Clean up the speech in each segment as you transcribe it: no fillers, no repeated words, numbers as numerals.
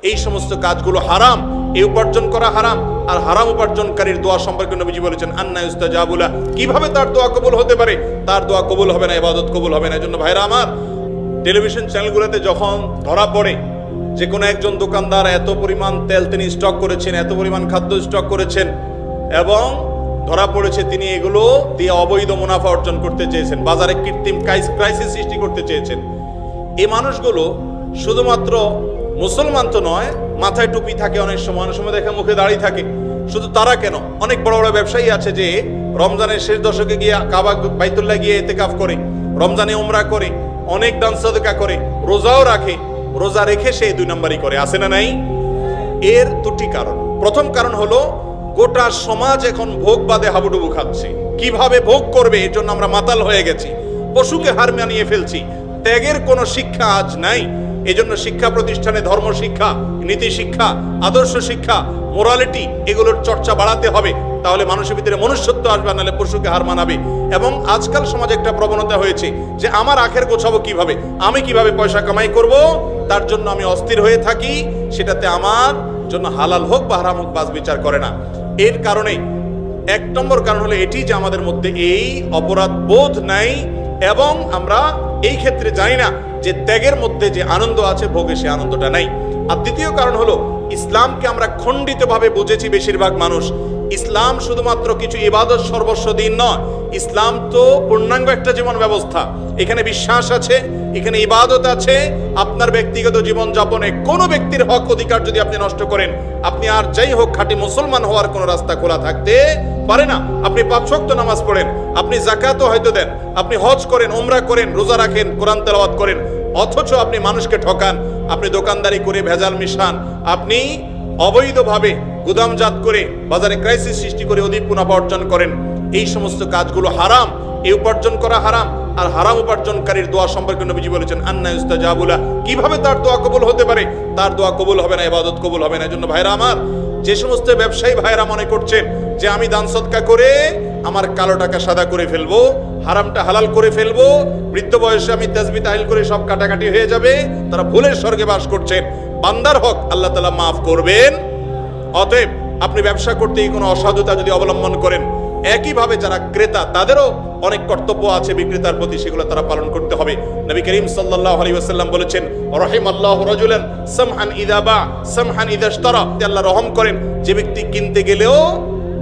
এই সমস্ত কাজগুলো হারাম, এই উপার্জন করা হারাম। আর হারাম উপার্জনকারীর দোয়া সম্পর্কে নবীজি বলেছেন আন্না ইউস্তাজাবু লাহ, কিভাবে তার দোয়া কবুল হতে পারে? তার দোয়া কবুল হবে না, ইবাদত কবুল হবে না। এজন্য ভাইরা আমার, টেলিভিশন চ্যানেলগুলোতে যখন ধরা পড়ে যে কোনো একজন দোকানদার এত পরিমাণ তেল তিনি স্টক করেছেন, এত পরিমাণ খাদ্য স্টক করেছেন, এবং ধরা পড়েছে তিনি এগুলো দিয়ে অবৈধ মুনাফা অর্জন করতে চেয়েছেন, বাজারে কৃত্রিম ক্রাইসিস সৃষ্টি করতে চেয়েছেন, এই মানুষগুলো শুধুমাত্র মুসলমান তো নয়, মাথায় টুপি থাকে, অনেক সময় দেখে মুখে দাড়ি থাকে। শুধু তারা কেন, অনেক বড় বড় ব্যবসায়ী আছে যে রমজানের শেষ দশকে গিয়ে কাবা বাইতুল্লাহ গিয়ে ইতিকাফ করে, রমজানে উমরা করে, অনেক দান সাদকা করে, রোজাও রাখে, রোজা রেখে সে 2 নম্বরই করে, আছে না নাই? এর দুটি কারণ। প্রথম কারণ হলো গোটা সমাজ এখন ভোগবাদে হাবুডুবু খাচ্ছে, কিভাবে ভোগ করবে এর জন্য আমরা মাতাল হয়ে গেছি, পশুকে হার মানিয়ে ফেলছি। ত্যাগের কোনো শিক্ষা আজ নাই। এজন্য শিক্ষা প্রতিষ্ঠানে ধর্ম শিক্ষা, নীতি শিক্ষা, আদর্শ শিক্ষা, মোরালিটি, এগুলোর চর্চা বাড়াতে হবে, তাহলে মানুষের ভিতরে মনুষ্যত্ব আসবে, নাহলে পশুকে হার মানাবে। এবং আজকাল সমাজে একটা প্রবণতা হয়েছে যে আমার আখের গোছাবো কিভাবে, আমি কিভাবে পয়সা কামাই করব, তার জন্য আমি অস্থির হয়ে থাকি, সেটাতে আমার জন্য হালাল হোক বা হারাম হোক বাজ বিচার করে না। এর কারণে 1 নম্বর কারণ হলো এটি যে আমাদের মধ্যে এই অপরাধ বোধ নাই, এবং আমরা এই ক্ষেত্রে জানি না যে ত্যাগের মধ্যে যে আনন্দ আছে, ভোগে সে আনন্দটা নাই। আর দ্বিতীয় কারণ হলো ইসলামকে আমরা খণ্ডিতভাবে বুঝেছি বেশিরভাগ মানুষ। ইসলাম শুধুমাত্র কিছু ইবাদত সর্বস্ব দিন নয়, ইসলাম তো পূর্ণাঙ্গ একটা জীবন ব্যবস্থা। এখানে বিশ্বাস আছে, এখানে ইবাদত আছে। আপনার ব্যক্তিগত জীবন যাপনে কোনো ব্যক্তির হক অধিকার যদি আপনি নষ্ট করেন, আপনি আর যাই হোক খাঁটি মুসলমান হওয়ার কোনো রাস্তা খোলা থাকতে পারে না। আপনি 5 ওয়াক্ত নামাজ পড়েন, আপনি যাকাতও হয়তো দেন, আপনি হজ করেন, উমরা করেন, রোজা রাখেন, কোরআন তেলাওয়াত করেন, অথচ আপনি মানুষকে ঠকান, আপনি দোকানদারি করে ভেজাল মিশান, আপনি অবৈধভাবে গুদামজাত করে বাজারে ক্রাইসিস সৃষ্টি করে অধিক মুনাফা অর্জন করেন। এই সমস্ত কাজগুলো হারাম, এই উপার্জন করা হারাম। আর হারাম উপার্জনকারীর দোয়া সম্পর্কে নবীজি বলেছেন আন্না ইউস্তাজাবু লাহ, কিভাবে তার দোয়া কবুল হতে পারে? তার দোয়া কবুল হবে না, ইবাদত কবুল হবে না। এজন্য ভাইরা আমার, যে সমস্ত ব্যবসায়ী ভাইরা মনে করছেন যে আমি দান সদকা করে আমার কালো টাকা সাদা করে ফেলবো, হারামটা হালাল করে ফেলবো, বৃদ্ধ বয়সে আমি তাসবিহ তাহলিল করে সব কাটাকাটি হয়ে যাবে, তারা ভুলের স্বর্গে বাস করছেন। বান্দার হক আল্লাহ তাআলা মাফ করবেন। অতএব আপনি ব্যবসা করতে কোনো অসাধুতা যদি অবলম্বন করেন, একইভাবে যারা ক্রেতা তাদেরও অনেক কর্তব্য আছে বিক্রেতার প্রতি, সেগুলো তারা পালন করতে হবে। নবী করিম সাল্লাল্লাহু আলাইহি ওয়াসাল্লাম বলেছেন রাহিমাল্লাহু রাজুলান সামহান ইযা বা সামহান ইযা ইশতারা, আল্লাহ রহম করেন যে ব্যক্তি কিনতে গেলেও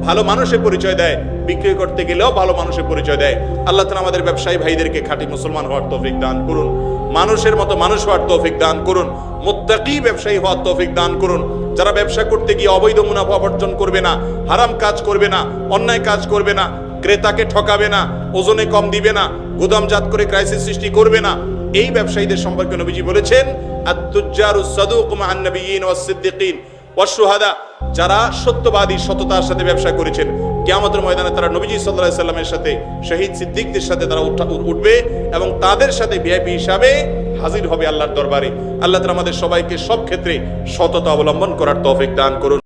ভালো মানুষের পরিচয় দেয়, বিক্রি করতে গেলেও ভালো মানুষের পরিচয় দেয়। আল্লাহ তাআলা আমাদের ব্যবসায়ী ভাইদেরকে খাঁটি মুসলমান হওয়ার তৌফিক দান করুন, মানুষের মতো মানুষ হওয়ার তৌফিক দান করুন, মুত্তাকি ব্যবসায়ী হওয়ার তৌফিক দান করুন। যারা ব্যবসা করতে গিয়ে অবৈধ মুনাফা অর্জন করবে না, হারাম কাজ করবে না, অন্যায় কাজ করবে না, ক্রেতাকে ঠকাবে না, ওজনে কম দিবে না, গুদামজাত করে ক্রাইসিস সৃষ্টি করবে না, এই ব্যবসায়ীদের সম্পর্কে নবীজি বলেছেন আত-তুজ্জারুস সাদুক মা'আন নাবিয়্যিন ওয়াস সিদ্দিকিন ওয়াশ শুহাদা, যারা সত্যবাদী, সততার সাথে ব্যবসা করেছেন, কিয়ামতের ময়দানে তারা নবীজি সাল্লাল্লাহু আলাইহি সাল্লামের সাথে, শহীদ সিদ্দিকদের সাথে তারা উঠবে এবং তাদের সাথে ভিআইপি হিসাবে হাজির হবে আল্লাহর দরবারে। আল্লাহ তাআলা আমাদের সবাইকে সব ক্ষেত্রে সততা অবলম্বন করার তৌফিক দান করুন।